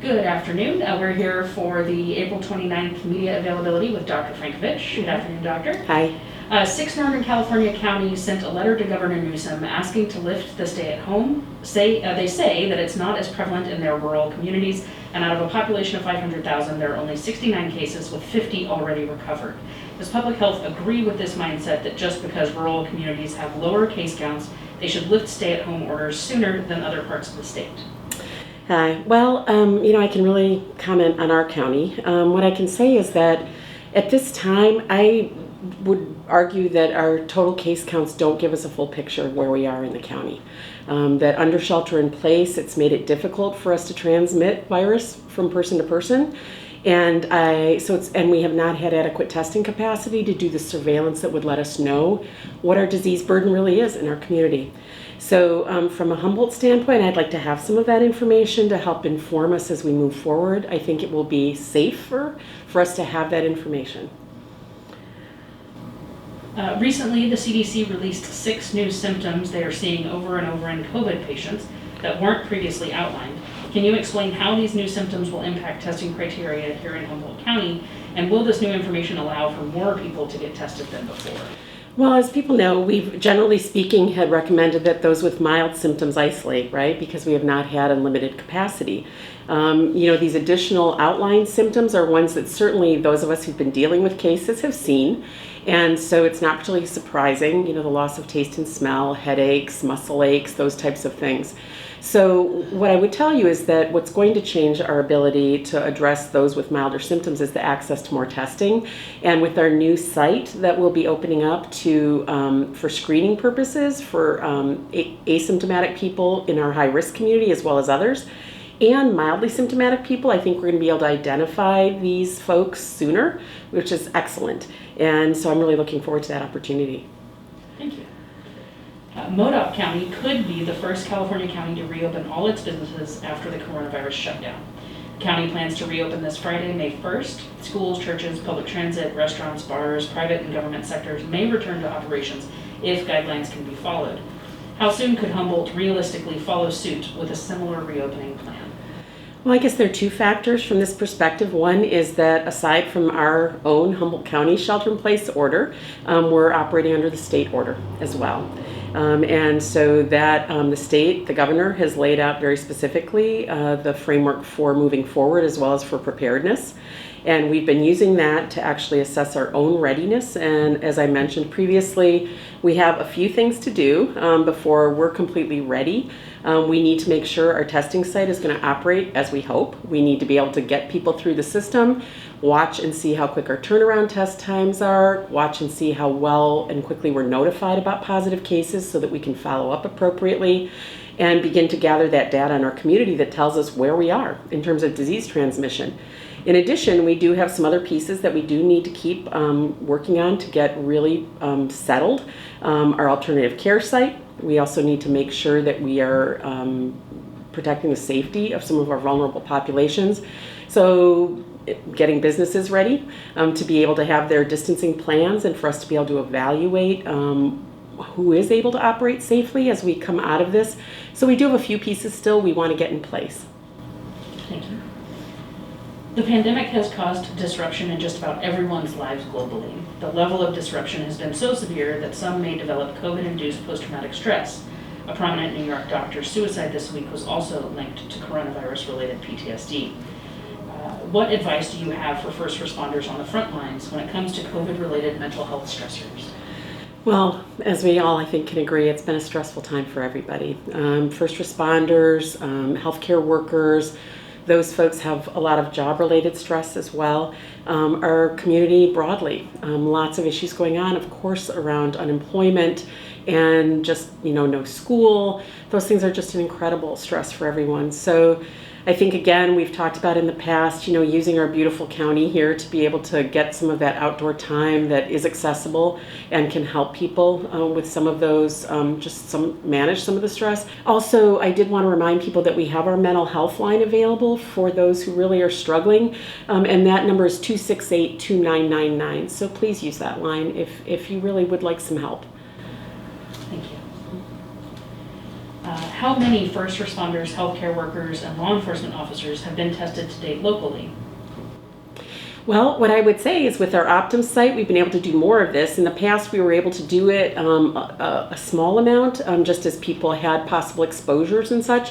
Good afternoon. We're here for the April 29th media availability with Dr. Frankovich. Good afternoon, Doctor. Hi. 6 Northern California counties sent a letter to Governor Newsom asking to lift the stay-at-home. They say that it's not as prevalent in their rural communities, and out of a population of 500,000, there are only 69 cases with 50 already recovered. Does public health agree with this mindset that just because rural communities have lower case counts, they should lift stay-at-home orders sooner than other parts of the state? Well, I can really comment on our county. What I can say is that at this time, I would argue that our total case counts don't give us a full picture of where we are in the county. That under shelter in place, it's made it difficult for us to transmit virus from person to person. And we have not had adequate testing capacity to do the surveillance that would let us know what our disease burden really is in our community. So from a Humboldt standpoint, I'd like to have some of that information to help inform us as we move forward. I think it will be safer for us to have that information. Recently, the CDC released 6 new symptoms they are seeing over and over in COVID patients that weren't previously outlined. Can you explain how these new symptoms will impact testing criteria here in Humboldt County, and will this new information allow for more people to get tested than before? Well, as people know, we've generally speaking had recommended that those with mild symptoms isolate, right? Because we have not had unlimited capacity. These additional outlying symptoms are ones that certainly those of us who've been dealing with cases have seen. And so it's not particularly surprising, the loss of taste and smell, headaches, muscle aches, those types of things. So what I would tell you is that what's going to change our ability to address those with milder symptoms is the access to more testing. And with our new site that we'll be opening up for screening purposes for asymptomatic people in our high-risk community as well as others, and mildly symptomatic people, I think we're going to be able to identify these folks sooner, which is excellent. And so I'm really looking forward to that opportunity. Thank you. Modoc County could be the first California county to reopen all its businesses after the coronavirus shutdown. The county plans to reopen this Friday, May 1st. Schools, churches, public transit, restaurants, bars, private and government sectors may return to operations if guidelines can be followed. How soon could Humboldt realistically follow suit with a similar reopening plan? Well, I guess there are 2 factors from this perspective. One is that aside from our own Humboldt County shelter-in-place order, we're operating under the state order as well. And so that the governor has laid out very specifically the framework for moving forward as well as for preparedness. And we've been using that to actually assess our own readiness. And as I mentioned previously, we have a few things to do before we're completely ready. We need to make sure our testing site is going to operate as we hope. We need to be able to get people through the system, watch and see how quick our turnaround test times are, watch and see how well and quickly we're notified about positive cases so that we can follow up appropriately, and begin to gather that data in our community that tells us where we are in terms of disease transmission. In addition, we do have some other pieces that we do need to keep working on to get really settled. Our alternative care site. We also need to make sure that we are protecting the safety of some of our vulnerable populations. So getting businesses ready to be able to have their distancing plans and for us to be able to evaluate who is able to operate safely as we come out of this. So we do have a few pieces still we want to get in place. Thank you. The pandemic has caused disruption in just about everyone's lives globally. The level of disruption has been so severe that some may develop COVID-induced post-traumatic stress. A prominent New York doctor's suicide this week was also linked to coronavirus-related PTSD. What advice do you have for first responders on the front lines when it comes to COVID-related mental health stressors? Well, as we all, I think, can agree, it's been a stressful time for everybody. First responders, healthcare workers, those folks have a lot of job-related stress as well. Our community broadly, lots of issues going on, of course, around unemployment and just, no school. Those things are just an incredible stress for everyone. So I think, again, we've talked about in the past, using our beautiful county here to be able to get some of that outdoor time that is accessible and can help people with some of those, manage some of the stress. Also, I did want to remind people that we have our mental health line available for those who really are struggling, and that number is 268-2999. So please use that line if you really would like some help. Thank you. how many first responders, healthcare workers, and law enforcement officers have been tested to date locally? Well, what I would say is with our Optum site, we've been able to do more of this. In the past, we were able to do it a small amount, just as people had possible exposures and such.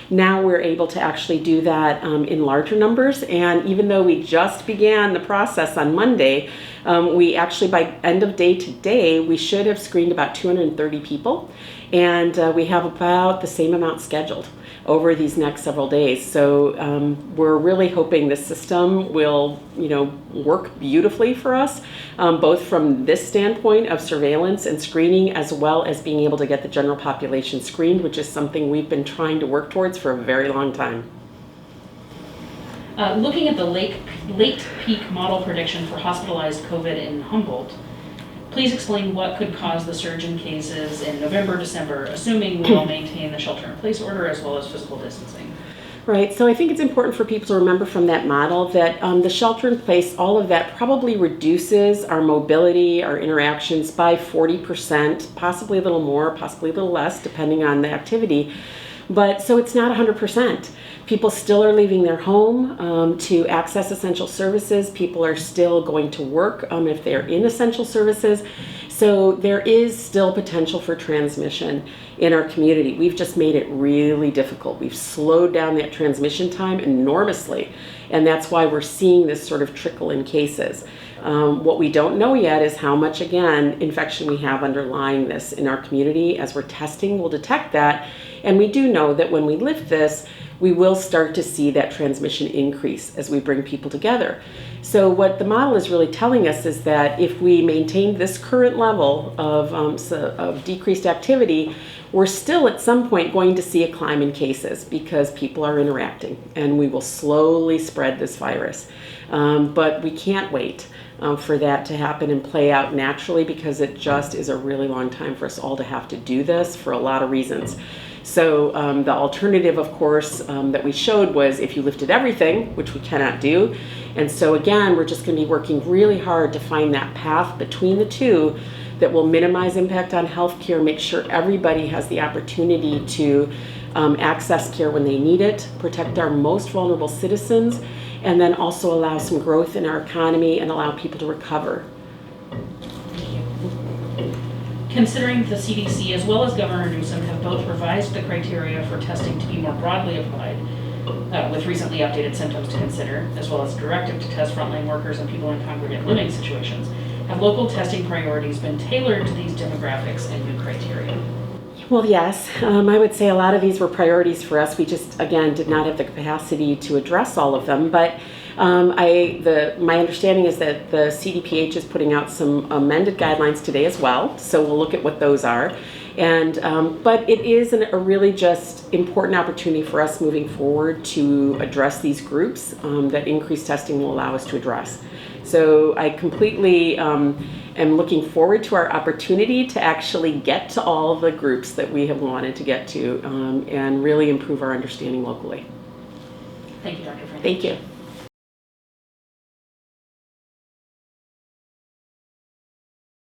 Now we're able to actually do that in larger numbers. And even though we just began the process on Monday, we actually, by end of day today, we should have screened about 230 people. And we have about the same amount scheduled over these next several days. So we're really hoping this system will, work beautifully for us, both from this standpoint of surveillance and screening, as well as being able to get the general population screened, which is something we've been trying to work towards for a very long time. Looking at the late peak model prediction for hospitalized COVID in Humboldt, please explain what could cause the surge in cases in November, December, assuming we will maintain the shelter-in-place order as well as physical distancing. Right, so I think it's important for people to remember from that model that the shelter-in-place, all of that probably reduces our mobility, our interactions by 40%, possibly a little more, possibly a little less, depending on the activity. But so it's not 100%. People still are leaving their home to access essential services. People are still going to work if they're in essential services. So there is still potential for transmission in our community. We've just made it really difficult. We've slowed down that transmission time enormously. And that's why we're seeing this sort of trickle in cases. What we don't know yet is how much, again, infection we have underlying this in our community. As we're testing, we'll detect that. And we do know that when we lift this, we will start to see that transmission increase as we bring people together. So what the model is really telling us is that if we maintain this current level of decreased activity, we're still at some point going to see a climb in cases because people are interacting and we will slowly spread this virus. But we can't wait for that to happen and play out naturally because it just is a really long time for us all to have to do this for a lot of reasons. So the alternative, of course, that we showed was if you lifted everything, which we cannot do. And so again, we're just going to be working really hard to find that path between the two that will minimize impact on healthcare, make sure everybody has the opportunity to access care when they need it, protect our most vulnerable citizens, and then also allow some growth in our economy and allow people to recover. Considering the CDC as well as Governor Newsom have both revised the criteria for testing to be more broadly applied, with recently updated symptoms to consider, as well as a directive to test frontline workers and people in congregate living situations, have local testing priorities been tailored to these demographics and new criteria? Well, yes. I would say a lot of these were priorities for us. We just, again, did not have the capacity to address all of them. But my understanding is that the CDPH is putting out some amended guidelines today as well. So we'll look at what those are. And but it is a really just important opportunity for us moving forward to address these groups that increased testing will allow us to address. So I completely am looking forward to our opportunity to actually get to all the groups that we have wanted to get to and really improve our understanding locally. Thank you, Dr. Frankovich. Thank you.